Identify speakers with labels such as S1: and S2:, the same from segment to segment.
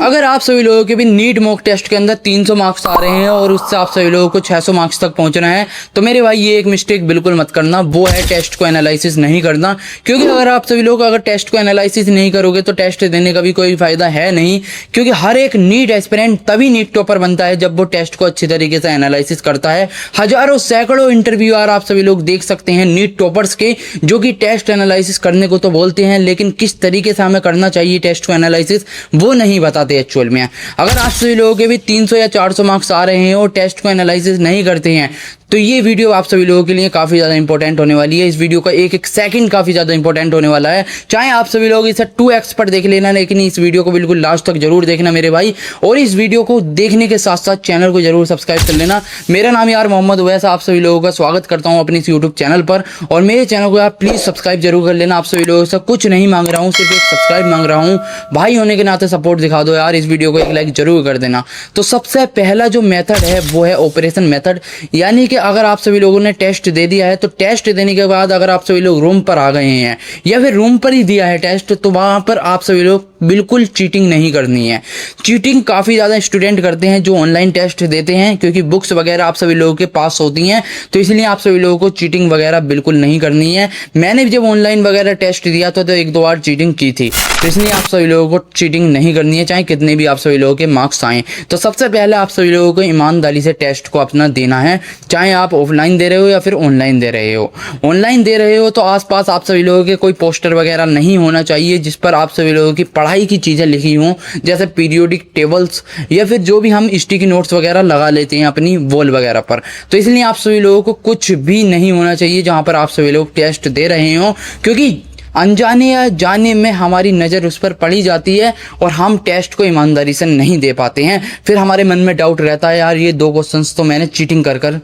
S1: अगर आप सभी लोगों के भी नीट मॉक टेस्ट के अंदर 300 मार्क्स आ रहे हैं और उससे आप सभी लोगों को 600 मार्क्स तक पहुंचना है, तो मेरे भाई ये एक मिस्टेक बिल्कुल मत करना, वो है टेस्ट को एनालिसिस नहीं करना। क्योंकि अगर आप सभी लोग अगर टेस्ट को एनालिसिस नहीं करोगे तो टेस्ट देने का भी कोई फायदा है नहीं। क्योंकि हर एक नीट एस्पिरेंट तभी नीट टॉपर बनता है जब वो टेस्ट को अच्छी तरीके से एनालिसिस करता है। हजारों सैकड़ों इंटरव्यू आप सभी लोग देख सकते हैं नीट टॉपर्स के, जो कि टेस्ट एनालिसिस करने को तो बोलते हैं, लेकिन किस तरीके से हमें करना चाहिए टेस्ट को एनालिसिस वो नहीं बताते एक्चुअल में। अगर आप सभी लोगों के भी 300 या 400 मार्क्स आ रहे हैं और टेस्ट को एनालिसिस नहीं करते हैं तो ये वीडियो आप सभी लोगों के लिए काफ़ी ज़्यादा इंपॉर्टेंट होने वाली है। इस वीडियो का एक एक सेकंड काफ़ी ज़्यादा इंपॉर्टेंट होने वाला है। चाहे आप सभी लोग इसे 2x पर देख लेना, लेकिन इस वीडियो को बिल्कुल लास्ट तक जरूर देखना मेरे भाई। और इस वीडियो को देखने के साथ साथ चैनल को जरूर सब्सक्राइब कर लेना। मेरा नाम यार मोहम्मद उवैस, आप सभी लोगों का स्वागत करता हूँ अपने इस यूट्यूब चैनल पर। और मेरे चैनल को आप प्लीज़ सब्सक्राइब जरूर कर लेना। आप सभी लोगों से कुछ नहीं मांग रहा हूँ, सिर्फ एक सब्सक्राइब मांग रहा हूँ। भाई होने के नाते सपोर्ट दिखा दो यार, इस वीडियो को एक लाइक जरूर कर देना। तो सबसे पहला जो मेथड है वो है ऑपरेशन मेथड। यानी कि अगर आप सभी लोगों ने टेस्ट दे दिया है तो टेस्ट देने के बाद अगर आप सभी लोग रूम पर आ गए हैं या फिर रूम पर ही दिया है टेस्ट, तो वहां पर आप सभी लोग बिल्कुल चीटिंग नहीं करनी है। चीटिंग काफ़ी ज़्यादा स्टूडेंट करते हैं जो ऑनलाइन टेस्ट देते हैं, क्योंकि बुक्स वगैरह आप सभी लोगों के पास होती हैं, तो इसलिए आप सभी लोगों को चीटिंग वगैरह बिल्कुल नहीं करनी है। मैंने जब ऑनलाइन वगैरह टेस्ट दिया तो एक दो बार चीटिंग की थी, तो इसलिए आप सभी लोगों को चीटिंग नहीं करनी है, चाहे कितने भी आप सभी लोगों के मार्क्स आएँ। तो सबसे पहले आप सभी लोगों को ईमानदारी से टेस्ट को अपना देना है, चाहे आप ऑफलाइन दे रहे हो या फिर ऑनलाइन दे रहे हो। ऑनलाइन दे रहे हो तो आसपास आप सभी लोगों के कोई पोस्टर वगैरह नहीं होना चाहिए जिस पर आप सभी लोगों की पढ़ाई की चीज़ें लिखी हों, जैसे पीरियोडिक टेबल्स या फिर जो भी हम स्टिकी नोट्स वगैरह लगा लेते हैं अपनी वॉल वगैरह पर। तो इसलिए आप सभी लोगों को कुछ भी नहीं होना चाहिए जहां पर आप सभी लोग टेस्ट दे रहे हो, क्योंकि अनजाने या जाने में हमारी नज़र उस पर पड़ी जाती है और हम टेस्ट को ईमानदारी से नहीं दे पाते हैं। फिर हमारे मन में डाउट रहता है, यार ये 2 क्वेश्चंस तो मैंने चीटिंग कर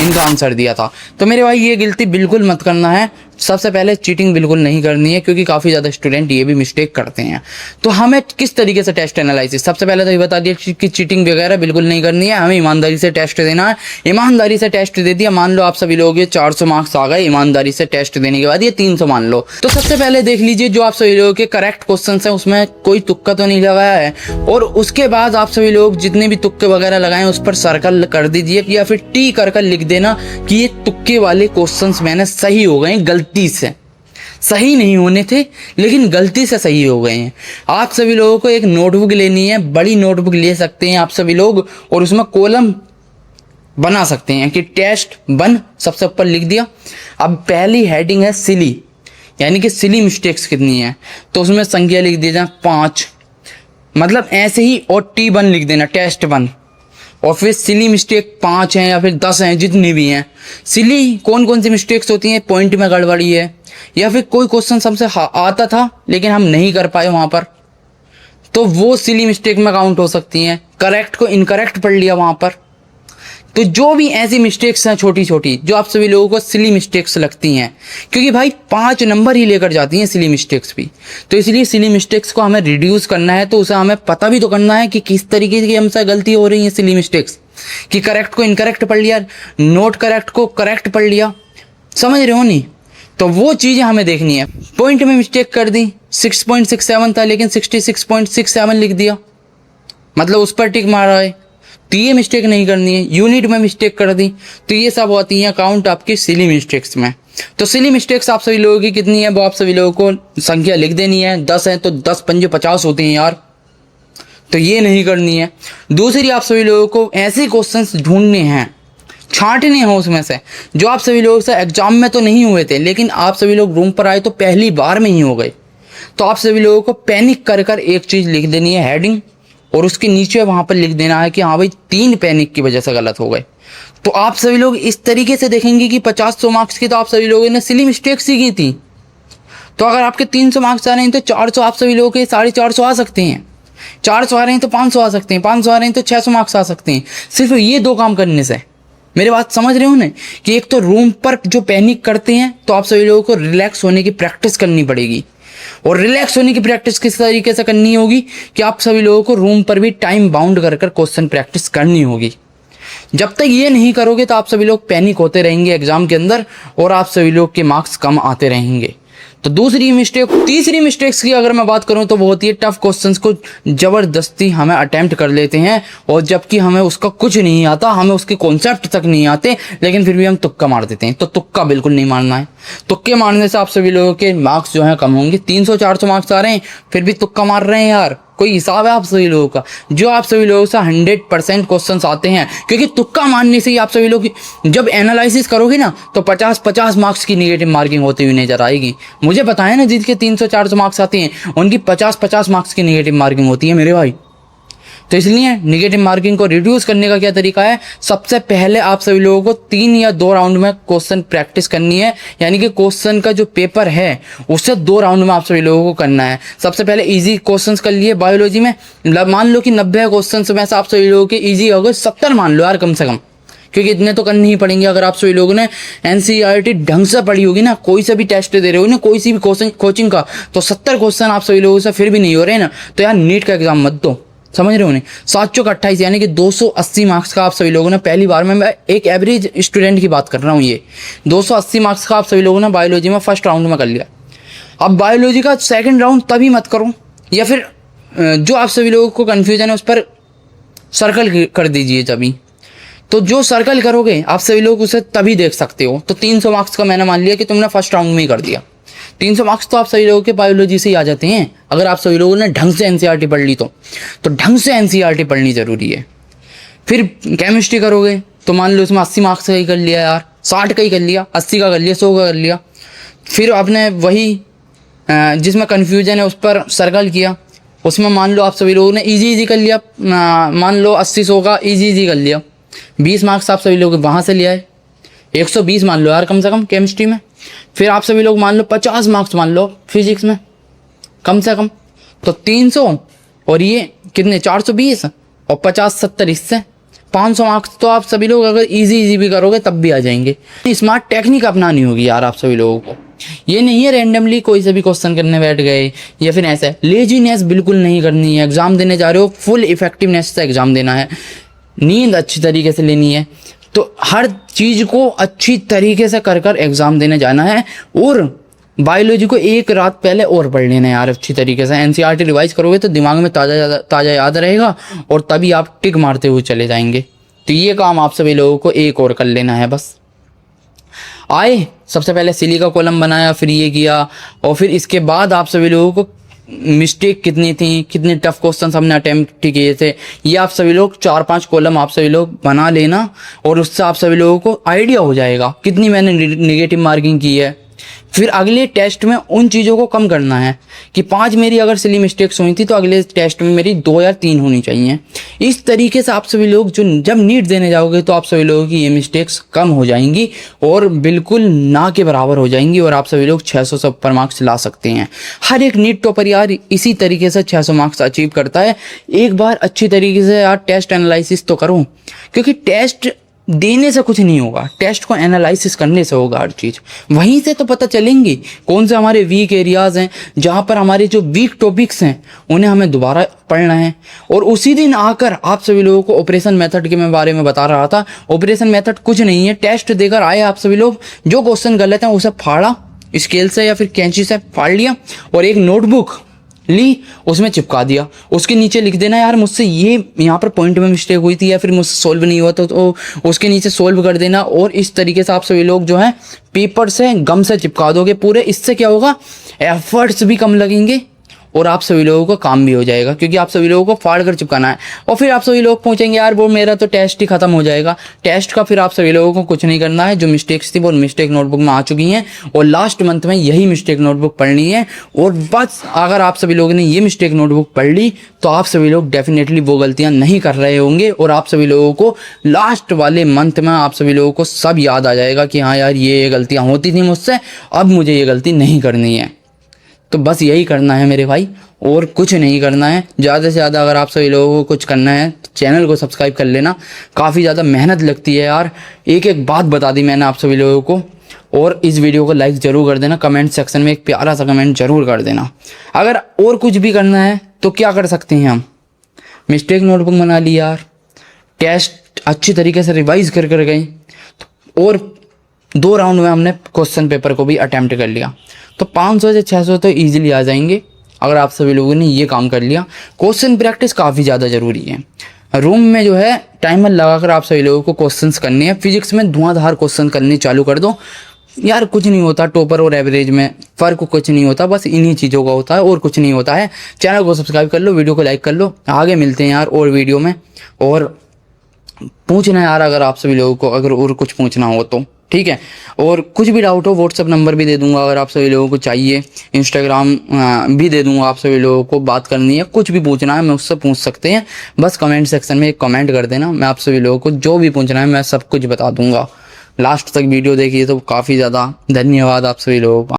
S1: इनका आंसर दिया था। तो मेरे भाई ये गलती बिल्कुल मत करना है। सबसे पहले चीटिंग बिल्कुल नहीं करनी है, क्योंकि काफ़ी ज़्यादा स्टूडेंट ये भी मिस्टेक करते हैं। तो हमें किस तरीके से टेस्ट एनालिसिस, सबसे पहले तो ये बता दिया कि चीटिंग वगैरह बिल्कुल नहीं करनी है, हमें ईमानदारी से टेस्ट देना है। ईमानदारी से टेस्ट दे दिया, मान लो आप सभी लोग ये 400 मार्क्स आ गए, ईमानदारी से टेस्ट देने के बाद ये 300 मान लो। तो सबसे पहले देख लीजिए जो आप सभी लोगों के करेक्ट क्वेश्चन हैं उसमें कोई तुक्का तो नहीं लगाया है, और उसके बाद आप सभी लोग जितने भी तुक्के वगैरह लगाए उस पर सर्कल कर दीजिए या फिर टी कर लिख देना कि ये तुक्के वाले क्वेश्चंस मैंने सही हो गए, गलती से सही नहीं होने थे लेकिन गलती से सही हो गए हैं। आप सभी लोगों को एक नोटबुक लेनी है, बड़ी नोटबुक ले सकते हैं आप सभी लोग, और उसमें कॉलम बना सकते हैं कि टेस्ट 1 सबसे ऊपर लिख दिया। अब पहली हेडिंग है सिली, यानी कि सिली मिस्टेक्स कितनी है, तो उसमें संख्या लिख दी जाए 5, मतलब ऐसे ही, और T1 लिख देना, टेस्ट 1। और फिर सिली मिस्टेक 5 हैं या फिर 10 हैं, जितनी भी हैं। सिली कौन कौन सी मिस्टेक्स होती हैं, पॉइंट में गड़बड़ी है, या फिर कोई क्वेश्चन हमसे आता था लेकिन हम नहीं कर पाए वहाँ पर, तो वो सिली मिस्टेक में काउंट हो सकती हैं। करेक्ट को इनकरेक्ट पढ़ लिया वहाँ पर, तो जो भी ऐसी मिस्टेक्स हैं छोटी छोटी जो आप सभी लोगों को सिली मिस्टेक्स लगती हैं, क्योंकि भाई 5 नंबर ही लेकर जाती हैं सिली मिस्टेक्स भी, तो इसलिए सिली मिस्टेक्स को हमें रिड्यूस करना है। तो उसे हमें पता भी तो करना है कि किस तरीके की हमसे गलती हो रही है सिली मिस्टेक्स, कि करेक्ट को इनकरेक्ट पढ़ लिया, नोट करेक्ट को करेक्ट पढ़ लिया, समझ रहे हो नहीं। तो वो चीज़ें हमें देखनी है। पॉइंट में मिस्टेक कर दी, 6.67 था लेकिन 66.67 लिख दिया, मतलब उस पर टिक मारा है, तो ये मिस्टेक नहीं करनी है। यूनिट में मिस्टेक कर दी, तो ये सब होती हैं काउंट आपकी सिली मिस्टेक्स में। तो सिली मिस्टेक्स आप सभी लोगों की कितनी है वो आप सभी लोगों को संख्या लिख देनी है। 10 है तो 10 पंजे 50 होते हैं यार, तो ये नहीं करनी है। दूसरी, आप सभी लोगों को ऐसे क्वेश्चंस ढूंढने हैं, छांटने हैं उसमें से जो आप सभी लोगों से एग्जाम में तो नहीं हुए थे लेकिन आप सभी लोग रूम पर आए तो पहली बार में ही हो गए। तो आप सभी लोगों को पैनिक कर एक चीज़ लिख देनी है हेडिंग, और उसके नीचे वहाँ पर लिख देना है कि हाँ भाई 3 पैनिक की वजह से गलत हो गए। तो आप सभी लोग इस तरीके से देखेंगे कि 50-100 मार्क्स की तो आप सभी लोगों ने सिली मिस्टेक्स ही की थी। तो अगर आपके 300 मार्क्स आ रहे हैं तो 400 आप सभी लोगों के 450 आ सकते हैं, 400 आ रहे हैं तो 500 आ सकते हैं, 500 आ रहे हैं तो 600 मार्क्स आ सकते हैं, सिर्फ ये 2 काम करने से। मेरी बात समझ रहे हो ना, कि एक तो रूम पर जो पैनिक करते हैं तो आप सभी लोगों को रिलैक्स होने की प्रैक्टिस करनी पड़ेगी, और रिलैक्स होने की प्रैक्टिस किस तरीके से करनी होगी कि आप सभी लोगों को रूम पर भी टाइम बाउंड कर क्वेश्चन प्रैक्टिस करनी होगी। जब तक ये नहीं करोगे तो आप सभी लोग पैनिक होते रहेंगे एग्जाम के अंदर और आप सभी लोग के मार्क्स कम आते रहेंगे। तो तीसरी मिस्टेक्स की अगर मैं बात करूं तो वो होती है टफ क्वेश्चंस को ज़बरदस्ती हमें अटेम्प्ट कर लेते हैं, और जबकि हमें उसका कुछ नहीं आता, हमें उसके कॉन्सेप्ट तक नहीं आते, लेकिन फिर भी हम तुक्का मार देते हैं। तो तुक्का बिल्कुल नहीं मारना है। तुक्के मारने से आप सभी लोगों के मार्क्स जो हैं कम होंगे। 300-400 मार्क्स आ रहे हैं, फिर भी तुक्का मार रहे हैं यार, कोई हिसाब है आप सभी लोगों का? जो आप सभी लोगों से 100% क्वेश्चंस आते हैं, क्योंकि तुक्का मारने से ही आप सभी लोग जब एनालिसिस करोगे ना तो 50-50 मार्क्स की निगेटिव मार्किंग होती हुई नजर आएगी। मुझे पता है ना, जिनके 300-400 मार्क्स आते हैं उनकी 50-50 मार्क्स की निगेटिव मार्किंग होती है मेरे भाई। तो इसलिए निगेटिव मार्किंग को रिड्यूस करने का क्या तरीका है? सबसे पहले आप सभी लोगों को 3 या 2 राउंड में क्वेश्चन प्रैक्टिस करनी है, यानी कि क्वेश्चन का जो पेपर है उससे 2 राउंड में आप सभी लोगों को करना है। सबसे पहले इजी क्वेश्चंस कर लिए बायोलॉजी में, मान लो कि 90 क्वेश्चन में से आप सभी लोगों के ईजी हो गए 70 मान लो यार कम से कम, क्योंकि इतने तो करने ही पड़ेंगे। अगर आप सभी लोगों ने एनसीईआरटी ढंग से पढ़ी होगी ना, कोई से भी टेस्ट दे रहे हो ना, कोई सी भी कोचिंग का, तो 70 क्वेश्चन आप सभी लोगों से फिर भी नहीं हो रहे ना, तो यार नीट का एग्जाम मत दो। समझ रहे हो नहीं? 7 चौक 28 यानी कि 280 मार्क्स का आप सभी लोगों ने पहली बार में, मैं एक एवरेज स्टूडेंट की बात कर रहा हूँ, ये 280 मार्क्स का आप सभी लोगों ने बायोलॉजी में फर्स्ट राउंड में कर लिया। अब बायोलॉजी का सेकंड राउंड तभी मत करो, या फिर जो आप सभी लोगों को कन्फ्यूजन है उस पर सर्कल कर दीजिए तभी। तो जो सर्कल करोगे आप सभी लोग उसे तभी देख सकते हो। तो 300 मार्क्स का मैंने मान लिया कि तुमने फर्स्ट राउंड में ही कर दिया। 300 मार्क्स तो आप सभी लोगों के बायोलॉजी से ही आ जाते हैं, अगर आप सभी लोगों ने ढंग से एनसीईआरटी पढ़ ली तो ढंग से एनसीईआरटी पढ़नी जरूरी है। फिर केमिस्ट्री करोगे तो मान लो उसमें 80 मार्क्स का ही कर लिया यार, 60 का ही कर लिया, 80 का कर लिया, 100 का कर लिया। फिर आपने वही जिसमें कन्फ्यूजन है उस पर सर्कल किया, उसमें मान लो आप सभी लोगों ने इजी कर लिया, मान लो 80-100 का इजी कर लिया, 20 मार्क्स आप सभी लोग वहाँ से लिया है, 120 मान लो यार कम से कम केमिस्ट्री में। फिर आप सभी लोग मान लो 50 मार्क्स मान लो फिजिक्स में कम से कम, तो 300 और ये कितने 420 और 50-70 इससे 500 मार्क्स तो आप सभी लोग अगर इजी भी करोगे तब भी आ जाएंगे। स्मार्ट टेक्निक अपनानी होगी यार आप सभी लोगों को। ये नहीं है रैंडमली कोई से भी क्वेश्चन करने बैठ गए या फिर ऐसे लेजीनेस बिल्कुल नहीं करनी है। एग्जाम देने जा रहे हो फुल इफेक्टिवनेस से एग्जाम देना है, नींद अच्छी तरीके से लेनी है, तो हर चीज़ को अच्छी तरीके से कर एग्ज़ाम देने जाना है। और बायोलॉजी को एक रात पहले और पढ़ लेना है यार अच्छी तरीके से। एनसीईआरटी रिवाइज करोगे तो दिमाग में ताज़ा याद रहेगा और तभी आप टिक मारते हुए चले जाएंगे। तो ये काम आप सभी लोगों को एक और कर लेना है बस। आए सबसे पहले सिली का कॉलम बनाया, फिर ये किया, और फिर इसके बाद आप सभी लोगों को मिस्टेक कितनी थी, कितने टफ क्वेश्चन हमने अटेम्प्ट किए थे, ये आप सभी लोग 4-5 कॉलम आप सभी लोग बना लेना, और उससे आप सभी लोगों को आइडिया हो जाएगा कितनी मैंने निगेटिव मार्किंग की है। फिर अगले टेस्ट में उन चीज़ों को कम करना है कि 5 मेरी अगर सिली मिस्टेक्स हुई थी तो अगले टेस्ट में मेरी 2 या 3 होनी चाहिए। इस तरीके से आप सभी लोग जो जब नीट देने जाओगे तो आप सभी लोगों की ये मिस्टेक्स कम हो जाएंगी और बिल्कुल ना के बराबर हो जाएंगी, और आप सभी लोग 600 से ऊपर मार्क्स ला सकते हैं। हर एक नीट टॉपर यार इसी तरीके से 600 मार्क्स अचीव करता है। एक बार अच्छी तरीके से यार टेस्ट एनालिसिस तो करो, क्योंकि टेस्ट देने से कुछ नहीं होगा, टेस्ट को एनालिसिस करने से होगा हर चीज़। वहीं से तो पता चलेंगी कौन से हमारे वीक एरियाज़ हैं, जहाँ पर हमारे जो वीक टॉपिक्स हैं उन्हें हमें दोबारा पढ़ना है। और उसी दिन आकर आप सभी लोगों को ऑपरेशन मेथड के मैं बारे में बता रहा था। ऑपरेशन मेथड कुछ नहीं है, टेस्ट देकर आए आप सभी लोग, जो क्वेश्चन गलत हैं उसे फाड़ा स्केल से या फिर कैंची से फाड़ लिया और एक नोटबुक ली, उसमें चिपका दिया, उसके नीचे लिख देना यार मुझसे ये यहाँ पर पॉइंट में मिस्टेक हुई थी या फिर मुझसे सोल्व नहीं हुआ तो उसके नीचे सोल्व कर देना। और इस तरीके से आप सभी लोग जो है पेपर से गम से चिपका दोगे पूरे। इससे क्या होगा, एफर्ट्स भी कम लगेंगे और आप सभी लोगों को काम भी हो जाएगा, क्योंकि आप सभी लोगों को फाड़ कर चिपकाना है। और फिर आप सभी लोग पूछेंगे यार वो मेरा तो टेस्ट ही खत्म हो जाएगा। टेस्ट का फिर आप सभी लोगों को कुछ नहीं करना है, जो मिस्टेक्स थी वो मिस्टेक नोटबुक में आ चुकी हैं और लास्ट मंथ में यही मिस्टेक नोटबुक पढ़नी है। और बस अगर आप सभी लोगों ने ये मिस्टेक नोटबुक पढ़ ली तो आप सभी लोग डेफिनेटली वो गलतियां नहीं कर रहे होंगे और आप सभी लोगों को लास्ट वाले मंथ में आप सभी लोगों को सब याद आ जाएगा कि हाँ यार ये गलतियाँ होती थी मुझसे, अब मुझे ये गलती नहीं करनी है। तो बस यही करना है मेरे भाई, और कुछ नहीं करना है। ज़्यादा से ज़्यादा अगर आप सभी लोगों को कुछ करना है तो चैनल को सब्सक्राइब कर लेना। काफ़ी ज़्यादा मेहनत लगती है यार, एक एक बात बता दी मैंने आप सभी लोगों को। और इस वीडियो को लाइक ज़रूर कर देना, कमेंट सेक्शन में एक प्यारा सा कमेंट ज़रूर कर देना। अगर और कुछ भी करना है तो क्या कर सकते हैं हम, मिस्टेक नोटबुक बना ली यार, टेस्ट अच्छी तरीके से रिवाइज कर गए और 2 राउंड में हमने क्वेश्चन पेपर को भी अटैम्प्ट कर लिया। तो 500 से 600 तो ईजिली आ जाएंगे अगर आप सभी लोगों ने ये काम कर लिया। क्वेश्चन प्रैक्टिस काफ़ी ज़्यादा ज़रूरी है। रूम में जो है टाइमर लगाकर आप सभी लोगों को क्वेश्चंस करने हैं। फिजिक्स में धुआंधार क्वेश्चन करने चालू कर दो यार, कुछ नहीं होता टॉपर और एवरेज में, फ़र्क कुछ नहीं होता, बस इन्हीं चीज़ों का होता है और कुछ नहीं होता है। चैनल को सब्सक्राइब कर लो, वीडियो को लाइक कर लो, आगे मिलते हैं यार और वीडियो में। और पूछना यार अगर आप सभी लोगों को अगर और कुछ पूछना हो तो ठीक है, और कुछ भी डाउट हो व्हाट्सअप नंबर भी दे दूंगा अगर आप सभी लोगों को चाहिए, इंस्टाग्राम भी दे दूंगा। आप सभी लोगों को बात करनी है, कुछ भी पूछना है मैं उससे पूछ सकते हैं, बस कमेंट सेक्शन में एक कमेंट कर देना, मैं आप सभी लोगों को जो भी पूछना है मैं सब कुछ बता दूंगा। लास्ट तक वीडियो देखिए तो काफ़ी ज़्यादा धन्यवाद आप सभी लोगों का।